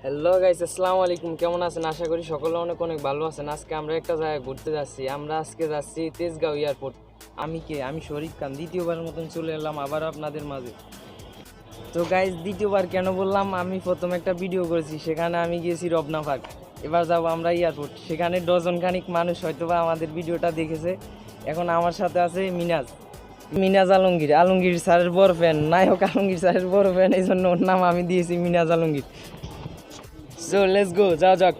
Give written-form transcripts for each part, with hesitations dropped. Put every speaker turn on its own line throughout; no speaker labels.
Hello guys, আসসালামু আলাইকুম। কেমন আছেন? আশা করি সকলে অনেক অনেক ভালো আছেন। আজকে আমরা একটা জায়গায় ঘুরতে যাচ্ছি। আমরা আজকে যাচ্ছি তেজগাঁও এয়ারপোর্ট। আমি শরীফ খান দ্বিতীয়বারের মতন চলে এলাম আবার আপনাদের মাঝে। তো গাইস, দ্বিতীয়বার কেন বললাম, আমি প্রথম একটা ভিডিও করেছি, সেখানে আমি গিয়েছি রবনা পার্ক। এবার যাবো আমরা এয়ারপোর্ট। সেখানে ডজন খানিক মানুষ হয়তোবা আমাদের ভিডিওটা দেখেছে। এখন আমার সাথে আছে মিনাজ মিনাজ আলমগীর স্যারের বড় ফ্যান, নায়ক আলমগীর স্যারের বড় ফ্যান, এই জন্য ওর নাম আমি দিয়েছি মিনাজ আলমগীর। সো লেটস গো, যাও যাক।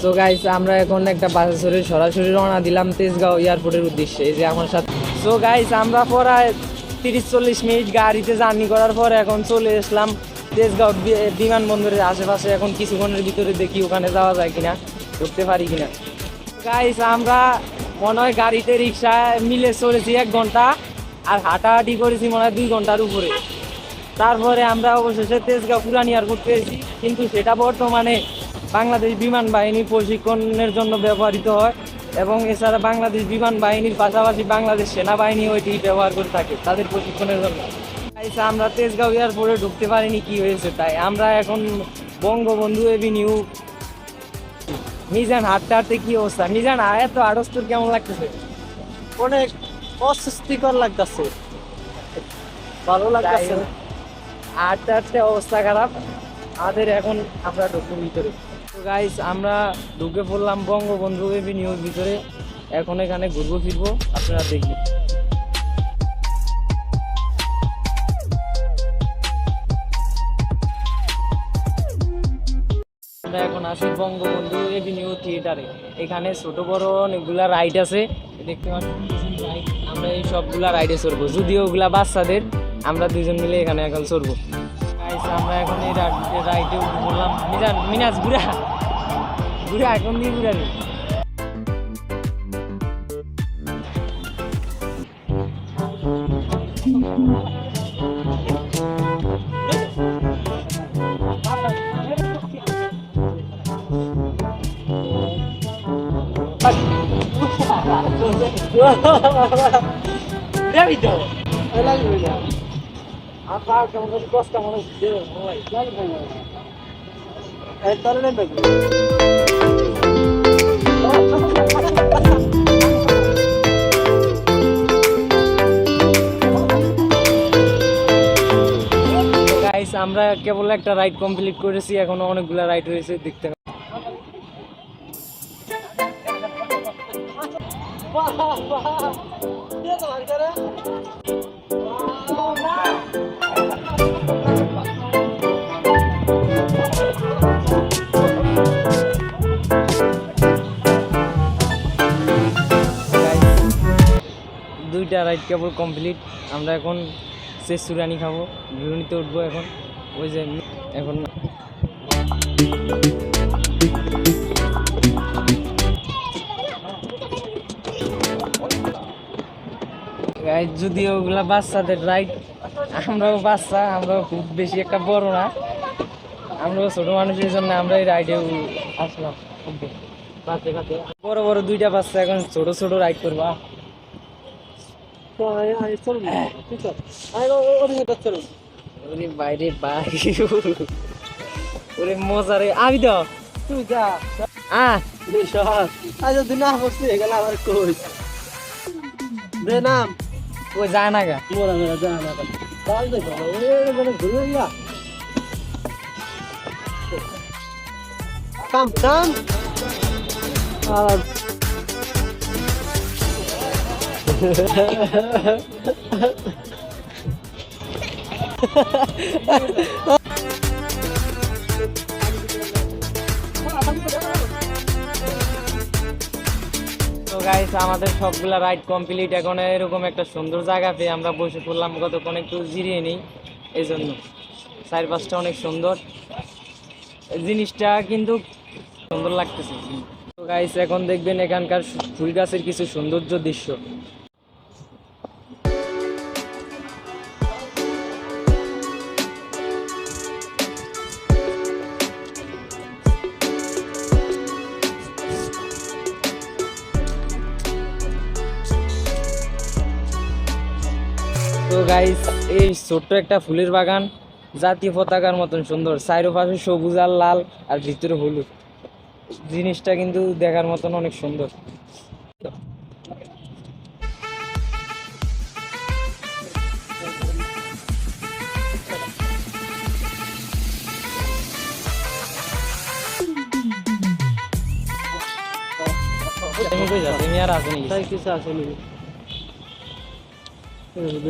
তো গাইস, আমরা এখন একটা বাসে চড়ে সরাসরি রওনা দিলাম তেজগাঁও এয়ারপোর্টের উদ্দেশ্যে। এই যে আমার সাথে। সো গাইস, আমরা প্রায় 30-40 মিনিট গাড়িতে জার্নি করার পর এখন চলে আসলাম তেজগাঁও বিমানবন্দরের আশেপাশে। এখন কিছুক্ষণের ভিতরে দেখি ওখানে যাওয়া যায় কিনা, ঢুকতে পারি কিনা। গাইস, আমরা মনে হয় গাড়িতে রিক্সা মিলে চলেছি 1 ঘন্টা, আর হাঁটাহাঁটি করেছি মনে হয় 2 ঘন্টার উপরে। তারপরে আমরা অবশেষে তেজগাঁও পুরান এয়ারপোর্ট পেয়েছি, কিন্তু সেটা বর্তমানে বাংলাদেশ বিমান বাহিনী প্রশিক্ষণের জন্য ব্যবহৃত হয়, এবং এছাড়া বাংলাদেশ বিমান বাহিনীর পাশাপাশি বাংলাদেশ সেনাবাহিনী ওইটি ব্যবহার করে থাকে তাদের প্রশিক্ষণের জন্য। আমরা তেজগাঁও এয়ারপোর্টে ঢুকতে পারিনি, কি হয়েছে তাই। আমরা এখন বঙ্গবন্ধু এভিনিউ। মিজান, হাঁটতে হাঁটতে কি অবস্থা? মিজান, এত আড়স্তর কেমন লাগতেছে?
অনেক অস্বস্তিকর লাগতেছে, ভালো লাগতেছে।
হাঁটতে হাঁটতে অবস্থা খারাপ আমাদের। এখন আমরা ঢুকবো ভিতরে। তো গাইস, আমরা ঢুকে পড়লাম বঙ্গবন্ধু এভিনিউর ভিতরে। এখন এখানে ঘুরবো ফিরবো, আপনারা দেখবেন। আমরা এখন আসি বঙ্গবন্ধু এভিনিউ থিয়েটারে। এখানে ছোট বড় অনেকগুলা রাইড আছে, দেখতে পাচ্ছেন। আমরা এই সবগুলা রাইডে চড়বো, যদিও ওগুলা বাচ্চাদের। আমরা দুজন মিলে এখানে এখন চড়বো। আমরা এখন এই রাইডে উঠে পড়লাম। মিনাজ ঘুরা এখন দিয়ে ঘুরাবি। আমরা কেবল একটা রাইড কমপ্লিট করেছি, এখনো অনেকগুলো রাইড রয়েছে, দেখতে। দুইটা রাইড কেবল কমপ্লিট। আমরা এখন শেষ সুরানি খাবো, বিরিয়ানিতে উঠবো এখন। ওই যে এখন যদিও ওগুলা বাচ্চাদের রাইড, আমরাও বাচ্চা, আমরাও খুব বেশি একটা বড় না, আমরাও ছোট মানুষের জন্য আমরা এই রাইডে আসলাম। বড় বড় দুইটা বাচ্চা এখন ছোট ছোট রাইড করবা। ওরে বাইরে বাই, ওরে মজা রে। আমি তো
তুই যা আজ দিন না বসছি এখানে আমার কই দে নাম
ওই যায় না গা।
মোরা মেরা যা না কাল দেখো ওরে মানে ঘুরে যা কাম কাম আর
তো গাইস, আমাদের সবগুলা রাইড কমপ্লিট। এখন এরকম একটা সুন্দর জায়গা পেয়ে আমরা বসে পড়লাম, কতক্ষণ একটু জিরিয়ে নিই। এই জন্য চারপাশটা অনেক সুন্দর, জিনিসটা কিন্তু সুন্দর লাগতেছে। তো গাইস, এখন দেখবেন এখানকার ফুল গাছের কিছু সৌন্দর্য দৃশ্য। তো গাইস এই ছোট্ট একটা ফুলের বাগান, জাতীয় পতাকার মতন সুন্দর, চারপাশে সবুজ আর লাল আর ভিতরে হলুদ, জিনিসটা কিন্তু দেখার মতন অনেক সুন্দর। তুমি কই যাও? তুমি আর আসেনি?
তাই কিছু আসেনি,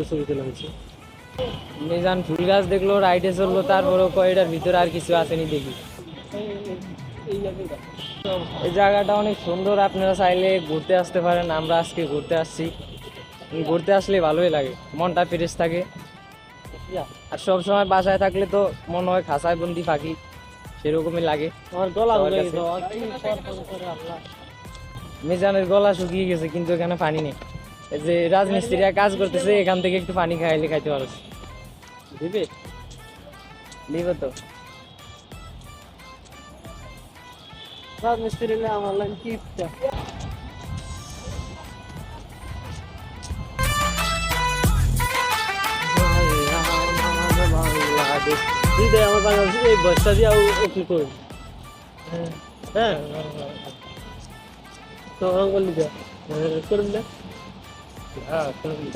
ছবিতে লাগছে।
মিজান ফুল গাছ দেখলো, রাইডে চললো, তারপরেও কয়টার ভিতরে আর কিছু আসেনি দেখি। এই জায়গাটা অনেক সুন্দর, আপনারা চাইলে ঘুরতে আসতে পারেন। আমরা আজকে ঘুরতে আসছি, ঘুরতে আসলে ভালোই লাগে, মনটা ফ্রেশ থাকে। আর সব সময় বাসায় থাকলে তো মনে হয় খাঁচায় বন্দি পাখি, সেরকমই লাগে।
আমার গলা
সবার
ভরে
কাছে।
গেছে।
মিজানের গলা শুকিয়ে গেছে, কিন্তু এখানে পানি নেই। এই যে রাজমিস্ত্রিরা কাজ করতেছে, এখান থেকে একটু পানি খাইলে খাইতে পারো।
দিবে
দিব তো।
রাজমিস্ত্রি আমার লাগে কি দিদে আমার বাংলাদেশে এই বস্তা দিয়ে কি করি। হ্যাঁ তো করলি করবি না।
হ্যাঁ করবি।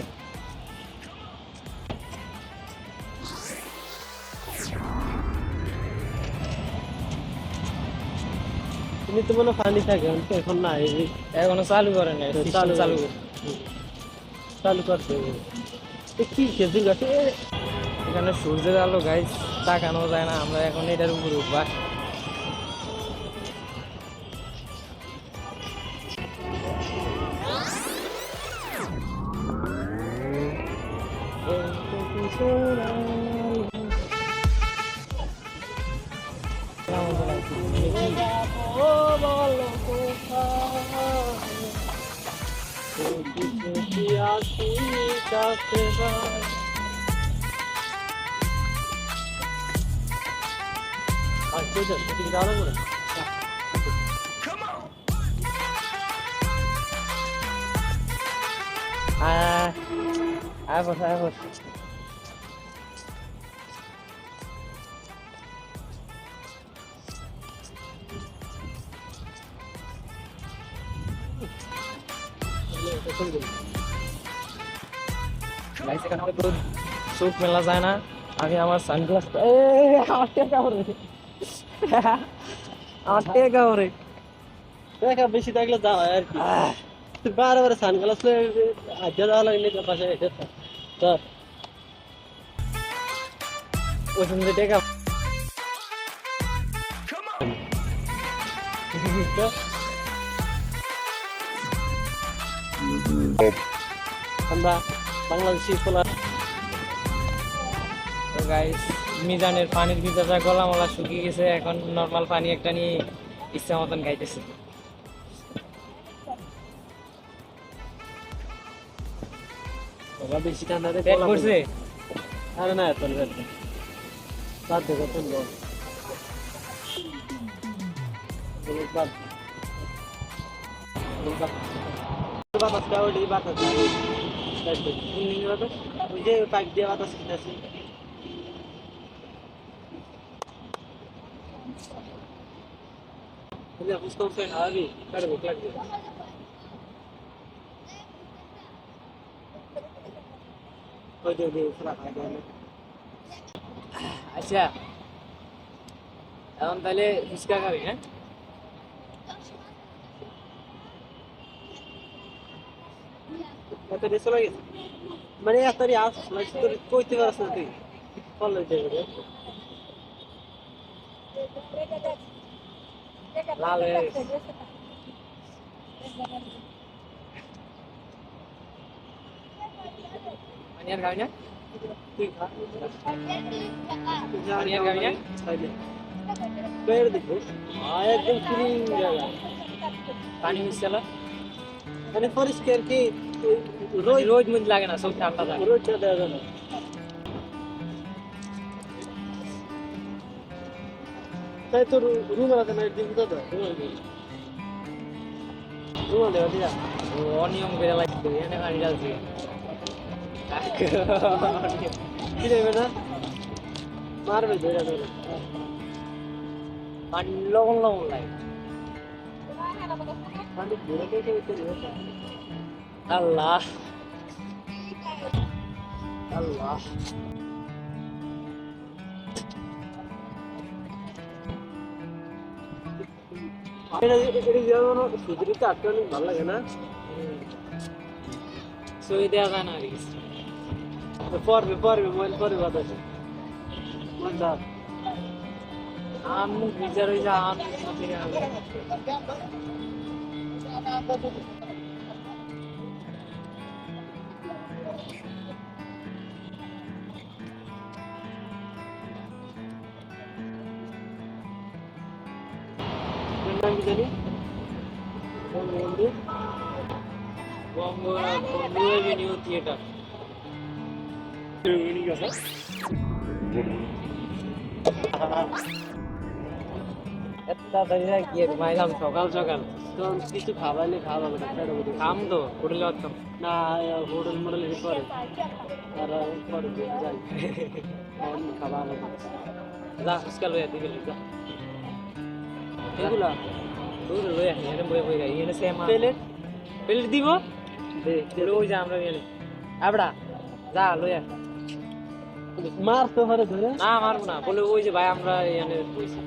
তুমি তো মনে পানি থাকে এখন না,
এখনো চালু করে নাই,
চালু
চালু
চালু করতে হবে। কি খেজুর গাছে
এখানে সূর্যের আলো গাইস, তাকানো যায় না। আমরা এখন এটার উপর উঠবা। আয় বস, আয় বস। গাইস এখানে হয়তো চোখ মেলা যায় না। আমি আমার সানগ্লাস আমার টেকা ওরে
দেখা বেশি থাকলে যাওয়া আর কি। বারে সানগ্লাস আজ্ঞা যাওয়া লাগলে পাশে
ওই সঙ্গে টেকা
আমরা বাংলাদেশি খোলা।
তো গাইস মিজানের পানির ভিতরে গলা মলা শুকিয়ে গেছে, এখন নর্মাল পানি একটা নিয়ে ইচ্ছা মতন খাইতেছে।
বেশি ঠান্ডা
পেট করছে।
আরে না এত বাদ দেখো শুনবো বাতাস ওই বাতাস ওই যে পাইপ দিয়ে বাতাস কিনেছি। उसको फिर हावी कर भूख लग गई। कोई दे थोड़ा खा गया।
আচ্ছা এখন তাহলে ফুচকা খাবি? হ্যাঁ
এত রেসে লাগে মানে এত আস লাগছে তোর কইতে পারছ না তুই ফল লইতে হবে।
লাল হয়ে গেছে। পানি আর খাবি না?
তুই খা
পানি আর খাবি না?
খাইলে বের দেখো একদম ক্লিন জায়গা
পানি মিশাল
মানে পরিষ্কার কি
রোজ রোজ মুখ লাগে না, সব ঠান্ডা থাকে।
রোজ দেওয়া যায় না। তাই তো রুম আছে না দিন তো রুম দেওয়া দিয়া
ও অনিয়ম করে লাগছে, এখানে পানি ঢালছে।
কি দেবে না মারবে ধরে ধরে
পানি লবণ লবণ লাগে
পানি ধরে দেখে
আল্লাহ আল্লাহ
এটা যেমন সুদরিতে আটকানো ভালো লাগে না
সই দেওয়া যায় না আর কিছু
পরবে মোবাইল পরে বাতাসে মজা
আমি বিচার হয়েছে আমি
নাম কি জানি বন্ধু
বঙ্গ এভিনিউ থিয়েটার এত তাড়াতাড়ি না কি মাইলাম সকাল সকাল
তখন কিছু খাওয়ালে খাওয়া হবে না
খাম তো হোটেলে আসতাম
না হোটেল মোটেল করে আর পরে যাই খাওয়া হবে না
যা ফুচকা লইয়া দিবি যা
এগুলা
দূর লইয়া এনে বই বই গাই এনে সেম
প্লেট
প্লেট দিব
দে
লই যা আমরা এনে আবড়া যা লইয়া
মার তো মারে ধরে
না মারবো না বলে ওই যে ভাই আমরা এনে বইছি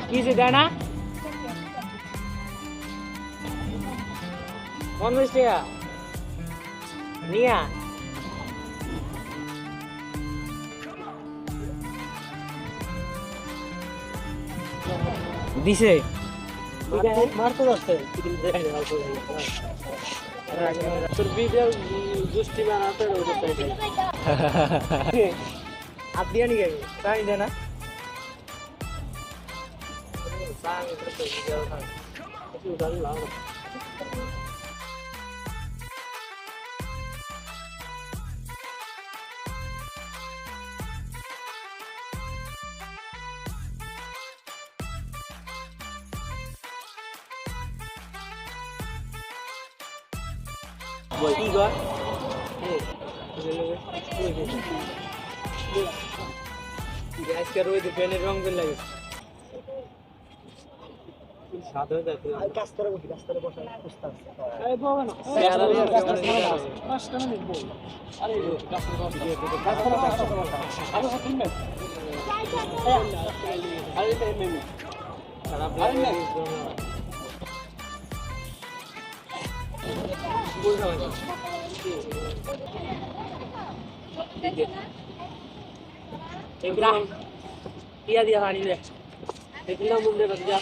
কি যে দেয় না 50 টাকা নিয়া দিছে
মার তো যাচ্ছে তোর ভিডিও গোষ্ঠী বানাতে
আর দিয়া নি গাবি তাই দে না সাং তো ভিডিও থাক
কিছু জানি না
বই কি গো গ্যাস কে রই দে পেনের রং করে লাগে সাদা হয়ে যায়
কাস্তারে বসা কুস্তা
এই বাবা না
কাস্তারে নিব আরে কাস্তারে বসা আরে হাত নিন আরে নেই
খারাপ লাগে দিয়া দিয়া পানি লে
এগুলা মুন্ডে বাজা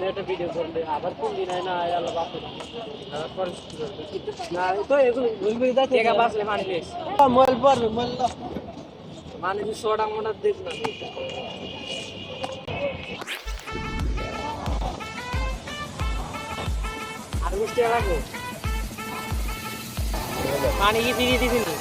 একটা ভিডিও করলে আবার কোন দিন না আল্লাহ বাপ না তো এগুলো বুঝবি দা
জায়গা বাসলে পানি লে
মোবাইল পড়বে মোবাইল
মানে যে সোডা মোটা দেখ না আর মিষ্টি লাগবে পানি কি ফিরিয়ে দিবি না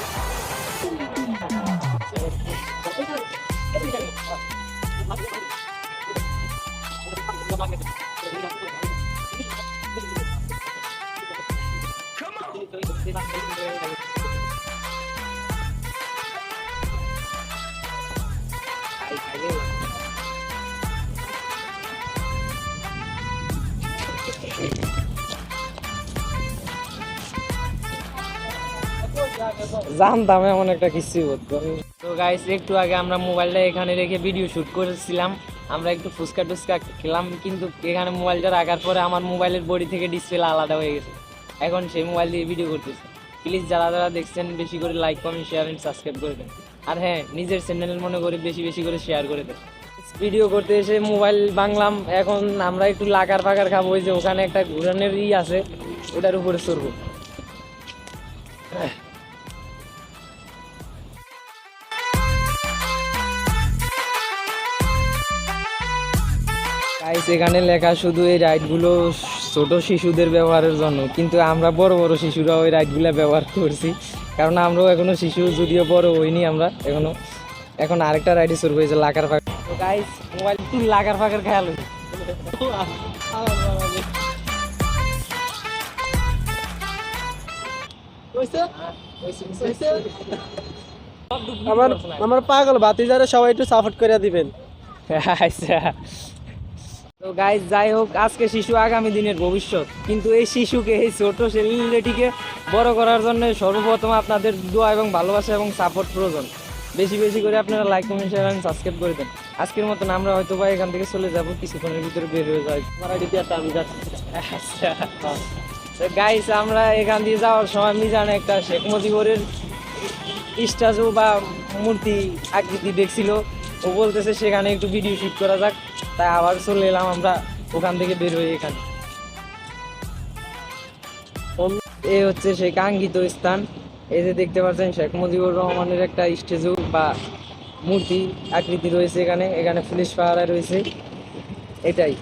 জানতাম এমন একটা কিছু তো গাইস একটু আগে আমরা মোবাইলটা এখানে রেখে ভিডিও শুট করেছিলাম আমরা একটু ফুচকা টুচকা খেলাম কিন্তু এখানে মোবাইলটা রাখার পরে আমার মোবাইলের বডি থেকে ডিসপ্লে আলাদা হয়ে গেছে এখন সেই মোবাইল দিয়ে ভিডিও করতেছি প্লিজ যারা যারা দেখছেন বেশি করে like comment share and subscribe করে দেন আর হ্যাঁ নিজের চ্যানেল মনে করে বেশি বেশি করে শেয়ার করে দেন ভিডিও করতে এসে মোবাইল ভাঙলাম এখন আমরা একটু লাগার ফাঁকার খাবো ওই যে ওখানে একটা ঘুরানোর আছে ওটার উপরে চড়বো গাইস এখানে লেখা শুধু এই রাইডগুলো ছোট শিশুদের ব্যবহারের জন্য কিন্তু আমরা বড় বড় শিশুরা ওই রাইডগুলো ব্যবহার করছি কারণ আমরাও এখনো শিশু, যদিও বড় হইনি আমরা এখনো। এখন আরেকটা রাইডে শুরু হয়েছে লাকার ফাঁকা। তো গাইস মোবাইল তুই লাকার ফাঁকার খেয়াল হয়েছে।
আমার আমার পাগল ভাতিজারে সবাই একটু সাপোর্ট করে দিবেন।
আচ্ছা তো গাইস যাই হোক, আজকে শিশু আগামী দিনের ভবিষ্যৎ, কিন্তু এই শিশুকে, এই ছোট সেলিব্রিটিকে বড় করার জন্য সর্বপ্রথম আপনাদের দোয়া এবং ভালোবাসা এবং সাপোর্ট প্রয়োজন। বেশি বেশি করে আপনারা লাইক কমেন্ট শেয়ার এবং সাবস্ক্রাইব করে দেন। আজকের মতন আমরা হয়তো বা এখান থেকে চলে যাব, কিছুক্ষণের ভিতরে বের হয়ে যাই।
আমার আইডি দিয়ে আমি যাচ্ছি।
আচ্ছা গাইস আমরা এখান দিয়ে যাওয়ার সময় মিজান একটা শেখ মুজিবুরের স্ট্যাচু বা মূর্তি আকৃতি দেখছিল, ও বলতেছে সেখানে একটু ভিডিও শুট করা যাক, তাই আবার চলে এলাম আমরা ওখান থেকে বের হয়ে এখানে। এই হচ্ছে সেই কাঙ্ক্ষিত স্থান। এই যে দেখতে পাচ্ছেন শেখ মুজিবুর রহমানের একটা স্ট্যাচু বা মূর্তি আকৃতি রয়েছে এখানে, এখানে পুলিশ পাহারা রয়েছে। এটাই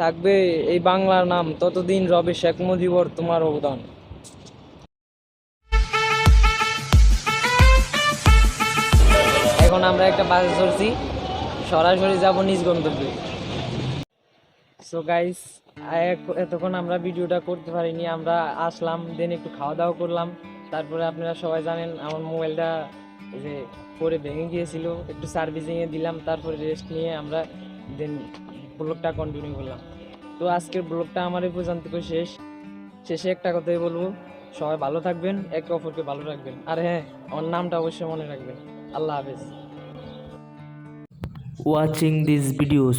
থাকবে এই বাংলার নাম, ততদিন রবে শেখ মুজিবুর তোমার অবদান। এখন আমরা একটা বাসে চড়ছি, সরাসরি যাব নিজ গন্তব্যে। সো গাইস এতক্ষণ আমরা ভিডিওটা করতে পারিনি, আমরা আসলাম, দেন একটু খাওয়া দাওয়া করলাম। তারপরে আপনারা সবাই জানেন আমার মোবাইলটা এই যে পরে ভেঙে গিয়েছিল, একটু সার্ভিসিংয়ে দিলাম, তারপরে রেস্ট নিয়ে আমরা দেন ব্লগটা কন্টিনিউ করলাম। তো আজকের ব্লগটা আমার এই পর্যন্ত শেষে একটা কথাই বলবো, সবাই ভালো থাকবেন, একে অপরকে ভালো রাখবেন, আর হ্যাঁ আমার নামটা অবশ্যই মনে রাখবেন। আল্লাহ হাফেজ।
Watching these videos